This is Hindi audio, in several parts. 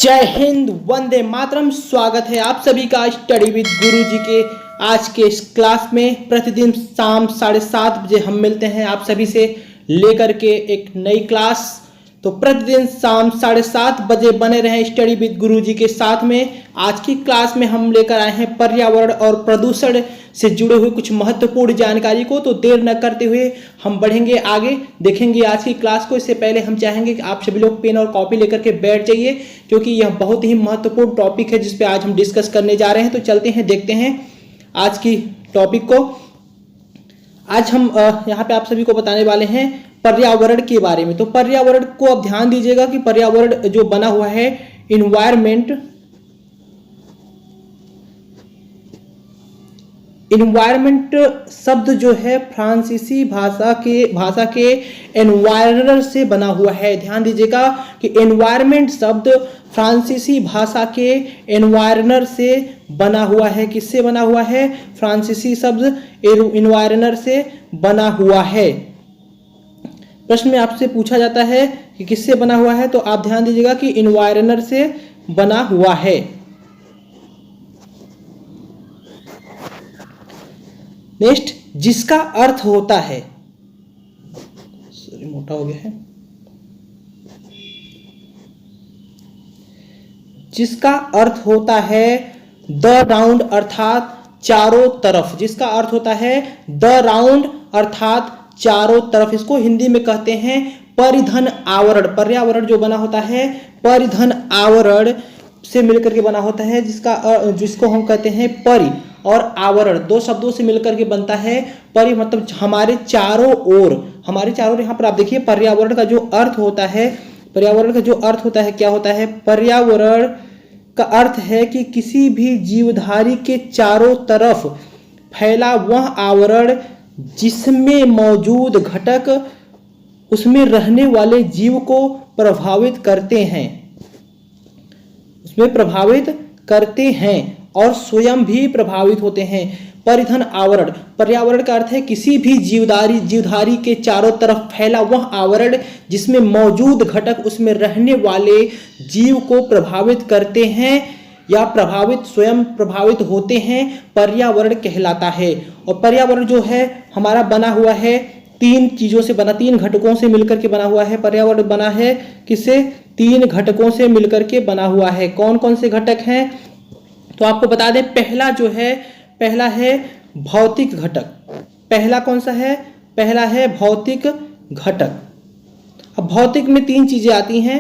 जय हिंद, वंदे मातरम। स्वागत है आप सभी का स्टडी विद गुरुजी के आज के इस क्लास में। प्रतिदिन शाम 7:30 बजे हम मिलते हैं आप सभी से लेकर के एक नई क्लास। तो प्रतिदिन शाम 7:30 बजे बने रहें स्टडी विद गुरुजी के साथ में। आज की क्लास में हम लेकर आए हैं पर्यावरण और प्रदूषण से जुड़े हुए कुछ महत्वपूर्ण जानकारी को। तो देर न करते हुए हम बढ़ेंगे आगे, देखेंगे आज की क्लास को। इससे पहले हम चाहेंगे कि आप सभी लोग पेन और कॉपी लेकर के बैठ जाइए, क्योंकि यह बहुत ही महत्वपूर्ण टॉपिक है जिस पे आज हम डिस्कस करने जा रहे हैं। तो चलते हैं, देखते हैं आज की टॉपिक को। आज हम यहाँ पे आप सभी को बताने वाले हैं पर्यावरण के बारे में। तो पर्यावरण को अब ध्यान दीजिएगा कि पर्यावरण जो बना हुआ है, इन्वायरमेंट शब्द जो है फ्रांसीसी भाषा के एनवायरनर से बना हुआ है। ध्यान दीजिएगा कि एनवायरमेंट शब्द फ्रांसीसी भाषा के एनवायरनर से बना हुआ है। किससे बना हुआ है? फ्रांसीसी शब्द एनवायरनर से बना हुआ है। प्रश्न में आपसे पूछा जाता है कि किससे बना हुआ है, तो आप ध्यान दीजिएगा कि एनवायरनर से बना हुआ है। नेक्स्ट, जिसका अर्थ होता है, सॉरी मोटा हो गया है, जिसका अर्थ होता है द राउंड अर्थात चारों तरफ। जिसका अर्थ होता है द राउंड अर्थात चारों तरफ। इसको हिंदी में कहते हैं परिधन आवरण। पर्यावरण जो बना होता है परिधन आवरण से मिलकर के बना होता है, जिसको हम कहते हैं परि और आवरण, दो शब्दों से मिलकर के बनता है। परि मतलब हमारे चारों ओर, यहाँ पर आप देखिए पर्यावरण का जो अर्थ होता है, क्या होता है? पर्यावरण का अर्थ है कि किसी भी जीवधारी के चारों तरफ फैला वह आवरण जिसमें मौजूद घटक उसमें रहने वाले जीव को प्रभावित करते हैं और स्वयं भी प्रभावित होते हैं। परिधन आवरण, पर्यावरण का अर्थ है किसी भी जीवधारी के चारों तरफ फैला वह आवरण जिसमें मौजूद घटक उसमें रहने वाले जीव को प्रभावित करते हैं या स्वयं प्रभावित होते हैं, पर्यावरण कहलाता है। और पर्यावरण जो है हमारा बना हुआ है तीन घटकों से मिलकर के बना हुआ है। पर्यावरण बना है किससे? 3 घटकों से मिलकर के बना हुआ है। कौन कौन से घटक हैं? तो आपको बता दें, पहला है भौतिक घटक। पहला कौन सा है? पहला है भौतिक घटक। अब भौतिक में 3 चीजें आती हैं।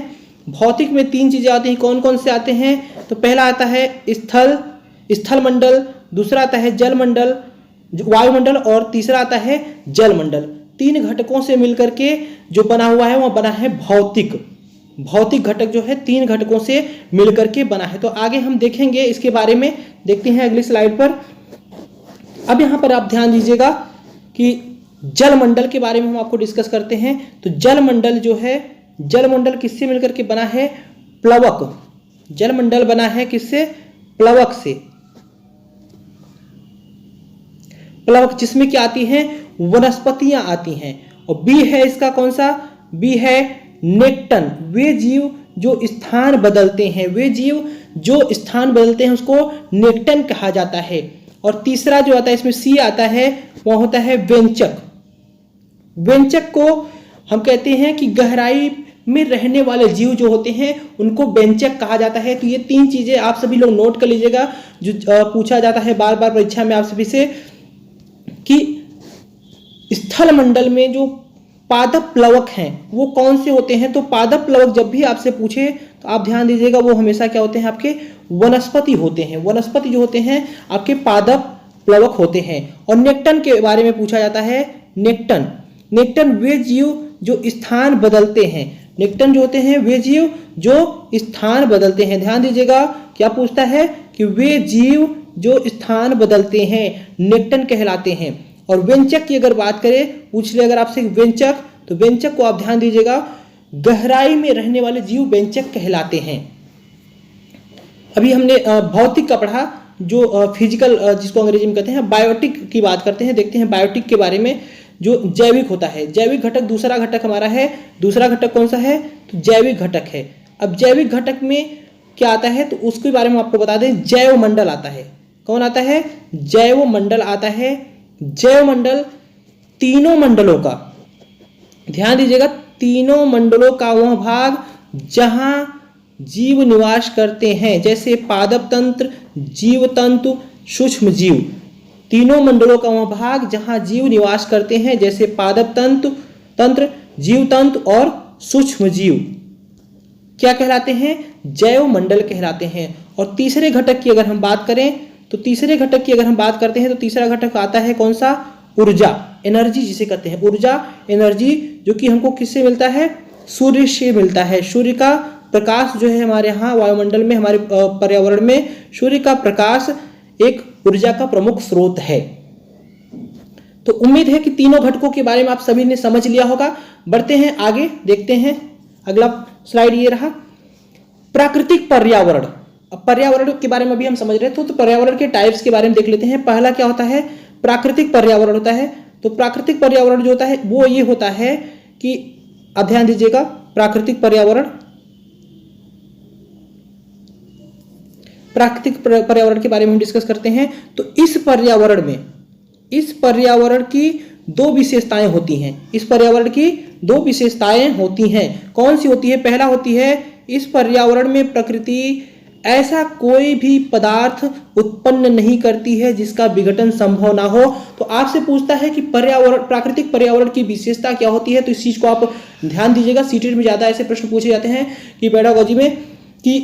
कौन कौन से आते हैं? तो पहला आता है स्थल मंडल, दूसरा आता है जल मंडल, वायुमंडल, और तीसरा आता है जल मंडल। 3 घटकों से मिलकर के जो बना हुआ है वह बना है भौतिक घटक जो है 3 घटकों से मिलकर के बना है। तो आगे हम देखेंगे इसके बारे में, देखते हैं अगली स्लाइड पर। अब यहाँ पर आप ध्यान दीजिएगा कि जल मंडल के बारे में हम आपको डिस्कस करते हैं। तो जल मंडल किससे मिलकर के बना है? प्लवक। जल मंडल बना है किससे? प्लवक से। प्लवक जिसमें क्या आती हैं? वनस्पतियां आती हैं। और बी है इसका कौन सा? बी है नेक्टन। वे जीव जो स्थान बदलते हैं उसको नेक्टन कहा जाता है। और तीसरा जो आता है इसमें सी आता है, वह होता है व्यंचक। व्यंचक को हम कहते हैं कि गहराई में रहने वाले जीव जो होते हैं उनको व्यंचक कहा जाता है। तो ये 3 चीजें आप सभी लोग नोट कर लीजिएगा, जो पूछा जाता है बार बार परीक्षा में आप सभी से, कि स्थल मंडल में जो पादप प्लवक हैं वो कौन से होते हैं। तो पादप प्लवक जब भी आपसे पूछे तो आप ध्यान दीजिएगा वो हमेशा क्या होते हैं? आपके वनस्पति होते हैं। वनस्पति जो होते हैं आपके पादप प्लवक होते हैं। और नेक्टन के बारे में पूछा जाता है। नेक्टन वे जीव जो स्थान बदलते हैं। नेक्टन जो होते हैं वे जीव जो स्थान बदलते हैं। ध्यान दीजिएगा क्या पूछता है? कि वे जीव जो स्थान बदलते हैं नेक्टन कहलाते हैं। और व्यंचक की अगर बात करें, पूछ ले अगर आपसे व्यंचक, तो व्यंचक को आप ध्यान दीजिएगा गहराई में रहने वाले जीव व्यंचक कहलाते हैं। अभी हमने भौतिक का पढ़ा, जो फिजिकल जिसको अंग्रेजी में कहते हैं। बायोटिक की बात करते हैं, देखते हैं बायोटिक के बारे में। जो जैविक होता है, जैविक घटक दूसरा घटक हमारा है। दूसरा घटक कौन सा है? तो जैविक घटक है। अब जैविक घटक में क्या आता है, तो उसके बारे में आपको बता दें, जैव मंडल आता है। कौन आता है, जैव मंडल आता है। जैव मंडल तीनों मंडलों का, ध्यान दीजिएगा, तीनों मंडलों का वह भाग जहां जीव निवास करते हैं, जैसे पादप तंत्र, जीव तंतु, सूक्ष्म जीव। तीनों मंडलों का वह भाग जहां जीव निवास करते हैं, जैसे पादप तंत्र, जीव तंत्र और सूक्ष्म जीव, क्या कहलाते हैं, जैव मंडल कहलाते हैं। और तीसरे घटक की अगर हम बात करें, तो तीसरे घटक की अगर हम बात करते हैं तो तीसरा घटक आता है कौन सा, ऊर्जा, एनर्जी जिसे कहते हैं, ऊर्जा, एनर्जी, जो कि हमको किससे मिलता है, सूर्य से मिलता है। सूर्य का प्रकाश जो है हमारे यहाँ वायुमंडल में, हमारे पर्यावरण में सूर्य का प्रकाश एक ऊर्जा का प्रमुख स्रोत है। तो उम्मीद है कि तीनों घटकों के बारे में आप सभी ने समझ लिया होगा। बढ़ते हैं आगे, देखते हैं अगला स्लाइड ये रहा, प्राकृतिक पर्यावरण। अब पर्यावरण के बारे में भी हम समझ रहे थे, तो पर्यावरण के टाइप्स के बारे में देख लेते हैं। पहला क्या होता है, प्राकृतिक पर्यावरण होता है। तो प्राकृतिक पर्यावरण जो होता है वो ये होता है कि, अब ध्यान दीजिएगा, प्राकृतिक पर्यावरण के बारे में हम डिस्कस करते हैं। तो इस पर्यावरण की दो विशेषताएं होती हैं। इस पर्यावरण की दो विशेषताएं होती हैं। कौन सी होती है, पहला होती है, इस पर्यावरण में प्रकृति ऐसा कोई भी पदार्थ उत्पन्न नहीं करती है जिसका विघटन संभव ना हो। तो आपसे पूछता है कि प्राकृतिक पर्यावरण की विशेषता क्या होती है, तो इस चीज को आप ध्यान दीजिएगा। सीटेट में ज्यादा ऐसे प्रश्न पूछे जाते हैं कि पेडागोजी में, कि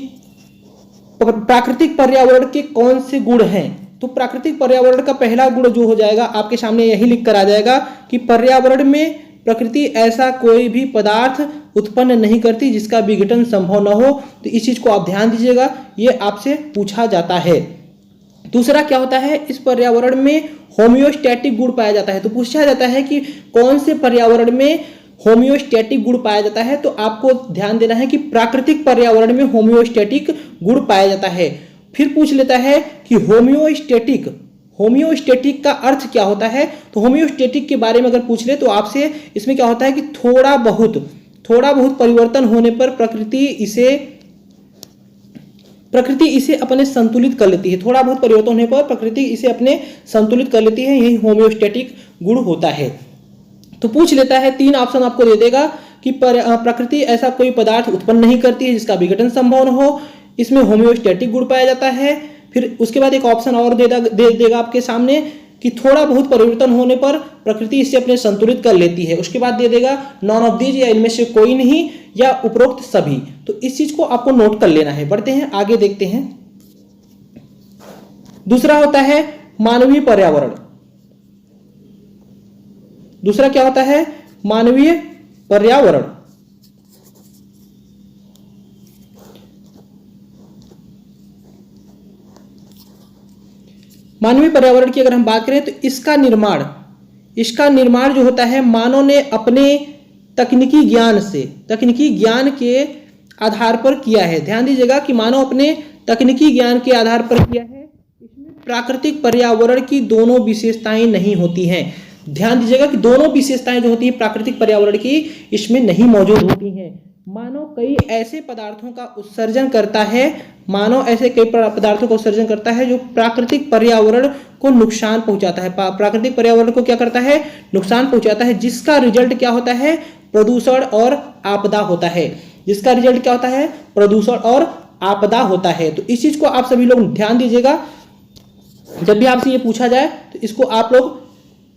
प्राकृतिक पर्यावरण के कौन से गुण हैं। तो प्राकृतिक पर्यावरण का पहला गुण जो हो जाएगा, आपके सामने यही लिख कर आ जाएगा कि पर्यावरण में प्रकृति ऐसा कोई भी पदार्थ उत्पन्न नहीं करती जिसका विघटन संभव न हो। तो इस चीज को आप ध्यान दीजिएगा, ये आपसे पूछा जाता है। दूसरा क्या होता है, इस पर्यावरण में होम्योस्टैटिक गुण पाया जाता है। तो पूछा जाता है कि कौन से पर्यावरण में होम्योस्टैटिक गुण पाया जाता है, तो आपको ध्यान देना है कि प्राकृतिक पर्यावरण में होम्योस्टैटिक गुण पाया जाता है। फिर पूछ लेता है कि होम्योस्टैटिक का अर्थ क्या होता है। तो होम्योस्टैटिक के बारे में अगर पूछ ले तो आपसे इसमें क्या होता है कि थोड़ा बहुत परिवर्तन होने पर प्रकृति इसे अपने संतुलित कर लेती है। थोड़ा बहुत परिवर्तन होने पर प्रकृति इसे अपने संतुलित कर लेती है, यही होम्योस्टैटिक गुण होता है। तो पूछ लेता है, 3 ऑप्शन आपको दे देगा कि प्रकृति ऐसा कोई पदार्थ उत्पन्न नहीं करती है जिसका विघटन संभव न हो, इसमें होम्योस्टैटिक गुण पाया जाता है। फिर उसके बाद एक ऑप्शन और दे देगा आपके सामने कि थोड़ा बहुत परिवर्तन होने पर प्रकृति इसे अपने संतुलित कर लेती है। उसके बाद दे देगा नॉन ऑफ दीज, या इनमें से कोई नहीं, या उपरोक्त सभी। तो इस चीज को आपको नोट कर लेना है। बढ़ते हैं आगे, देखते हैं। दूसरा होता है मानवीय पर्यावरण। दूसरा क्या होता है, मानवीय पर्यावरण। मानवीय पर्यावरण की अगर हम बात करें तो इसका निर्माण जो होता है मानव ने अपने तकनीकी ज्ञान के आधार पर किया है। ध्यान दीजिएगा कि मानव अपने तकनीकी ज्ञान के आधार पर किया है। इसमें प्राकृतिक पर्यावरण की दोनों विशेषताएं नहीं होती हैं। ध्यान दीजिएगा कि दोनों विशेषताएं जो होती है प्राकृतिक पर्यावरण की, इसमें नहीं मौजूद होती हैं। मानव कई ऐसे पदार्थों का उत्सर्जन करता है जो प्राकृतिक पर्यावरण को नुकसान पहुंचाता है। प्राकृतिक पर्यावरण को क्या करता है, नुकसान पहुंचाता है, जिसका रिजल्ट क्या होता है, प्रदूषण और आपदा होता है। जिसका रिजल्ट क्या होता है, प्रदूषण और आपदा होता है। तो इस चीज को आप सभी लोग ध्यान दीजिएगा। जब भी आपसे ये पूछा जाए तो इसको आप लोग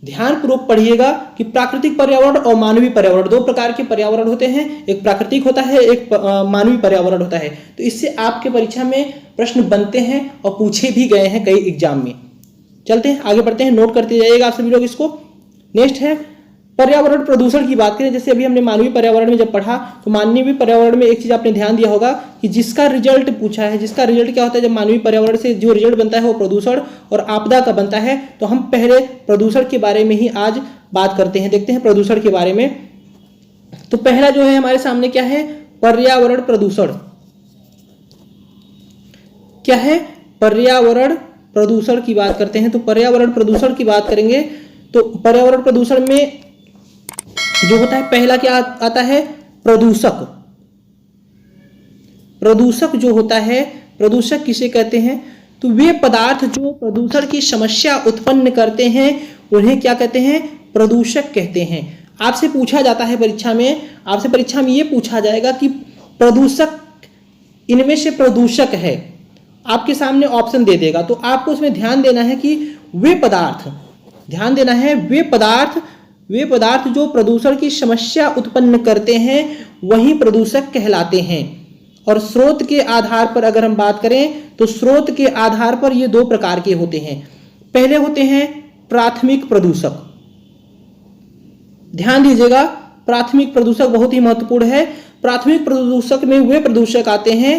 ध्यानपूर्वक पढ़िएगा कि प्राकृतिक पर्यावरण और मानवीय पर्यावरण, 2 प्रकार के पर्यावरण होते हैं। एक प्राकृतिक होता है, एक मानवीय पर्यावरण होता है। तो इससे आपके परीक्षा में प्रश्न बनते हैं और पूछे भी गए हैं कई एग्जाम में। चलते हैं आगे, बढ़ते हैं, नोट करते जाइएगा आप सभी लोग इसको। नेक्स्ट है पर्यावरण प्रदूषण की बात करें। जैसे अभी हमने मानवीय पर्यावरण में जब पढ़ा, तो मानवीय पर्यावरण में एक चीज आपने ध्यान दिया होगा कि जिसका रिजल्ट पूछा है, जिसका रिजल्ट क्या होता है, जब मानवीय पर्यावरण से जो रिजल्ट बनता है वो प्रदूषण और आपदा का बनता है। तो हम पहले प्रदूषण के बारे में ही आज बात करते हैं। देखते हैं प्रदूषण के बारे में। तो पहला जो है हमारे सामने क्या है, पर्यावरण प्रदूषण। क्या है, पर्यावरण प्रदूषण की बात करते हैं। तो पर्यावरण प्रदूषण की बात करेंगे तो पर्यावरण प्रदूषण में जो होता है, पहला क्या आता है, प्रदूषक। प्रदूषक जो होता है, प्रदूषक किसे कहते हैं? तो वे पदार्थ जो प्रदूषण की समस्या उत्पन्न करते हैं उन्हें क्या कहते हैं? प्रदूषक कहते हैं। आपसे पूछा जाता है परीक्षा में, आपसे परीक्षा में ये पूछा जाएगा कि प्रदूषक, इनमें से प्रदूषक है, आपके सामने ऑप्शन दे देगा, तो आपको उसमें ध्यान देना है कि वे पदार्थ, ध्यान देना है वे पदार्थ जो प्रदूषण की समस्या उत्पन्न करते हैं वही प्रदूषक कहलाते हैं। और स्रोत के आधार पर अगर हम बात करें तो स्रोत के आधार पर ये दो प्रकार के होते हैं। पहले होते हैं प्राथमिक प्रदूषक, ध्यान दीजिएगा, प्राथमिक प्रदूषक बहुत ही महत्वपूर्ण है। प्राथमिक प्रदूषक में वे प्रदूषक आते हैं,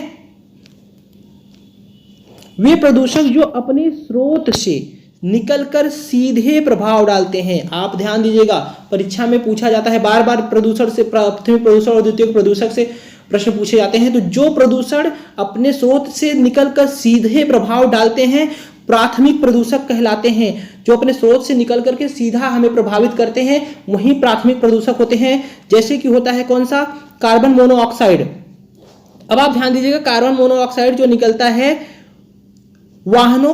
वे प्रदूषक जो अपने स्रोत से निकलकर सीधे प्रभाव डालते हैं। आप ध्यान दीजिएगा, परीक्षा में पूछा जाता है बार बार प्रदूषण से, प्राथमिक प्रदूषण और द्वितीयक प्रदूषक से प्रश्न पूछे जाते हैं। तो जो प्रदूषण अपने स्रोत से निकलकर सीधे प्रभाव डालते हैं प्राथमिक प्रदूषक कहलाते हैं। जो अपने स्रोत से निकल करके सीधा हमें प्रभावित करते हैं वही प्राथमिक प्रदूषक होते हैं। जैसे कि होता है कौन सा? Carbon monoxide. अब आप ध्यान दीजिएगा, कार्बन मोनोऑक्साइड जो निकलता है वाहनों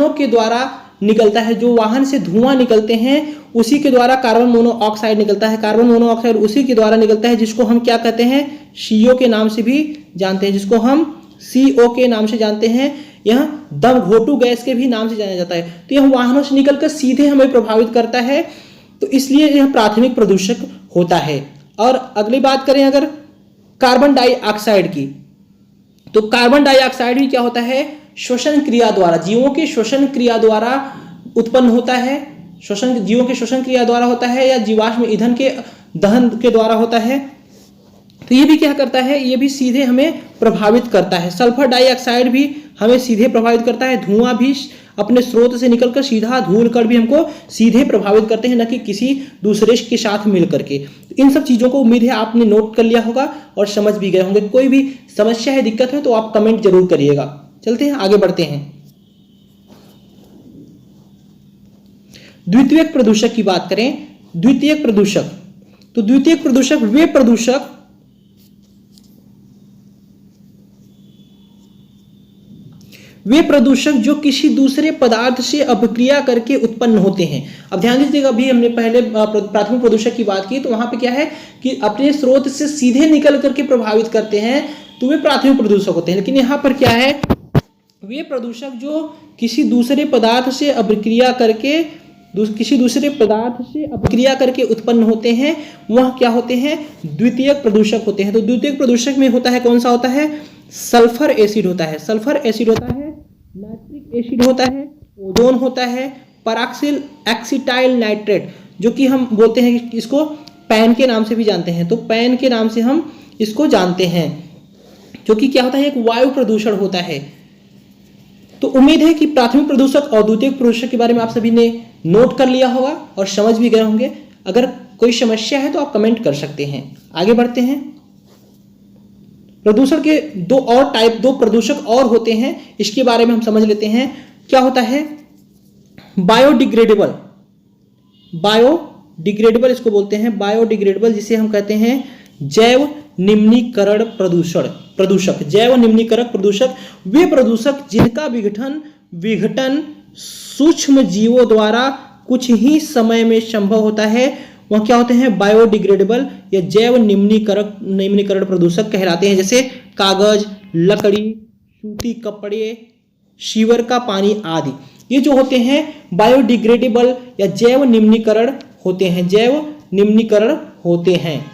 के द्वारा निकलता है, जो वाहन से धुआं निकलते हैं उसी के द्वारा कार्बन मोनोऑक्साइड निकलता है। कार्बन मोनोऑक्साइड उसी के द्वारा निकलता है जिसको हम क्या कहते हैं? CO के नाम से भी जानते हैं, जिसको हम CO के नाम से जानते हैं। यह दम घोटू गैस के भी नाम से जाना जाता है। तो यह वाहनों से निकलकर सीधे हमें प्रभावित करता है, तो इसलिए यह प्राथमिक प्रदूषक होता है। और अगली बात करें अगर कार्बन डाइऑक्साइड की, तो कार्बन डाइऑक्साइड भी क्या होता है? श्वसन क्रिया द्वारा, जीवों के श्वसन क्रिया द्वारा उत्पन्न होता है। जीवों के श्वसन क्रिया द्वारा होता है या जीवाश्म ईंधन के दहन के द्वारा होता है। तो ये भी क्या करता है? ये भी सीधे हमें प्रभावित करता है। सल्फर डाइऑक्साइड भी हमें सीधे प्रभावित करता है। धुआं भी अपने स्रोत से निकलकर सीधा धूल कण भी हमको सीधे प्रभावित करते हैं, न कि किसी दूसरे के साथ मिल करके। इन सब चीजों को उम्मीद है आपने नोट कर लिया होगा और समझ भी गए होंगे। कोई भी समस्या है, दिक्कत है तो आप कमेंट जरूर करिएगा। चलते हैं आगे बढ़ते हैं। द्वितीयक प्रदूषक की बात करें, द्वितीयक प्रदूषक, तो द्वितीयक प्रदूषक वे प्रदूषक जो किसी दूसरे पदार्थ से अभिक्रिया करके उत्पन्न होते हैं। अब ध्यान दीजिएगा, अभी हमने पहले प्राथमिक प्रदूषक की बात की, तो वहां पे क्या है कि अपने स्रोत से सीधे निकल करके प्रभावित करते हैं, तो वे प्राथमिक प्रदूषक होते हैं। लेकिन यहां पर क्या है? वे प्रदूषक जो किसी दूसरे पदार्थ से अभिक्रिया करके उत्पन्न होते हैं वह क्या होते हैं? द्वितीयक प्रदूषक होते हैं। तो द्वितीयक प्रदूषक में होता है, कौन सा होता है? सल्फर एसिड होता है, नाइट्रिक एसिड होता है, ओजोन होता है, पैराक्सिल एक्सीटाइल नाइट्रेट, जो कि हम बोलते हैं कि इसको पैन के नाम से भी जानते हैं। तो पैन के नाम से हम इसको जानते हैं, जो कि क्या होता है? एक वायु प्रदूषण होता है। तो उम्मीद है कि प्राथमिक प्रदूषक और द्वितीयक प्रदूषक के बारे में आप सभी ने नोट कर लिया होगा और समझ भी गए होंगे। अगर कोई समस्या है तो आप कमेंट कर सकते हैं। आगे बढ़ते हैं। प्रदूषण के दो प्रदूषक और होते हैं, इसके बारे में हम समझ लेते हैं। क्या होता है? बायोडिग्रेडेबल इसको बोलते हैं, बायोडिग्रेडेबल, जिसे हम कहते हैं जैव निम्नीकरण प्रदूषक। जैव निम्नीकरण प्रदूषक वे प्रदूषक जिनका विघटन सूक्ष्म जीवों द्वारा कुछ ही समय में संभव होता है, वह क्या होते हैं? बायोडिग्रेडेबल या जैव निम्नीकरण प्रदूषक कहलाते हैं। जैसे कागज, लकड़ी, सूती कपड़े, सीवर का पानी आदि, ये जो होते हैं बायोडिग्रेडेबल या जैव निम्नीकरण होते हैं।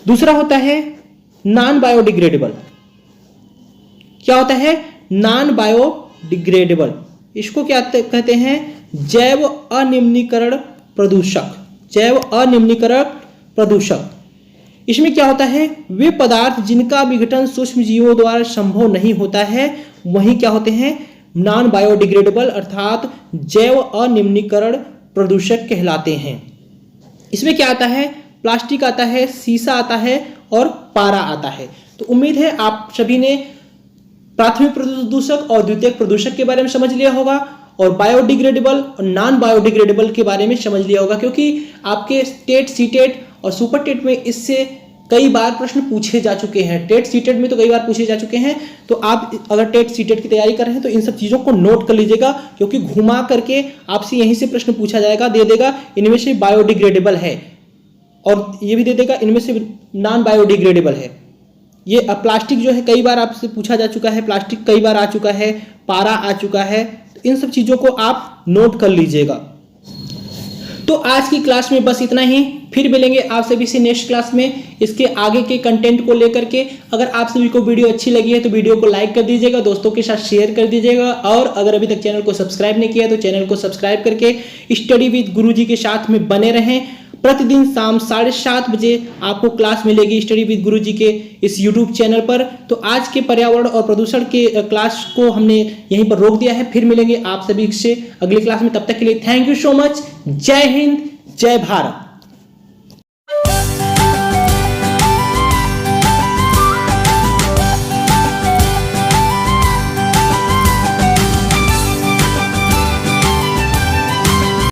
दूसरा होता है नॉन बायोडिग्रेडेबल। क्या होता है? नॉन बायोडिग्रेडेबल, इसको क्या कहते हैं? जैव अनिम्नीकरण प्रदूषक। इसमें क्या होता है? वे पदार्थ जिनका विघटन सूक्ष्म जीवों द्वारा संभव नहीं होता है वही क्या होते हैं? नॉन बायोडिग्रेडेबल अर्थात जैव अनिम्नीकरण प्रदूषक कहलाते हैं। इसमें क्या आता है? प्लास्टिक आता है, सीसा आता है और पारा आता है। तो उम्मीद है आप सभी ने प्राथमिक प्रदूषक और द्वितीयक प्रदूषक के बारे में समझ लिया होगा और बायोडिग्रेडेबल और नॉन बायोडिग्रेडेबल के बारे में समझ लिया होगा, क्योंकि आपके टेट, सीटेट और सुपर टेट में इससे कई बार प्रश्न पूछे जा चुके हैं, टेट सीटेट में तो कई बार पूछे जा चुके हैं। तो आप अगर टेट सीटेट की तैयारी कर रहे हैं तो इन सब चीजों को नोट कर लीजिएगा, क्योंकि घुमा करके आपसे यहीं से प्रश्न पूछा जाएगा, दे देगा इनमें से बायोडिग्रेडेबल है और ये भी दे देगा इनमें से नॉन बायोडिग्रेडेबल है। ये प्लास्टिक जो है कई बार आपसे पूछा जा चुका है, प्लास्टिक कई बार आ चुका है, पारा आ चुका है। तो इन सब चीजों को आप नोट कर लीजिएगा। तो आज की क्लास में बस इतना ही, फिर मिलेंगे आप सभी से नेक्स्ट क्लास में इसके आगे के कंटेंट को लेकर के। अगर आप सभी को वीडियो अच्छी लगी है तो वीडियो को लाइक कर दीजिएगा, दोस्तों के साथ शेयर कर दीजिएगा, और अगर अभी तक चैनल को सब्सक्राइब नहीं किया तो चैनल को सब्सक्राइब करके स्टडी विद गुरुजी के साथ में बने रहें। प्रतिदिन शाम 7:30 बजे आपको क्लास मिलेगी स्टडी विद गुरुजी के इस यूट्यूब चैनल पर। तो आज के पर्यावरण और प्रदूषण के क्लास को हमने यहीं पर रोक दिया है, फिर मिलेंगे आप सभी से अगली क्लास में। तब तक के लिए थैंक यू सो मच। जय हिंद, जय भारत।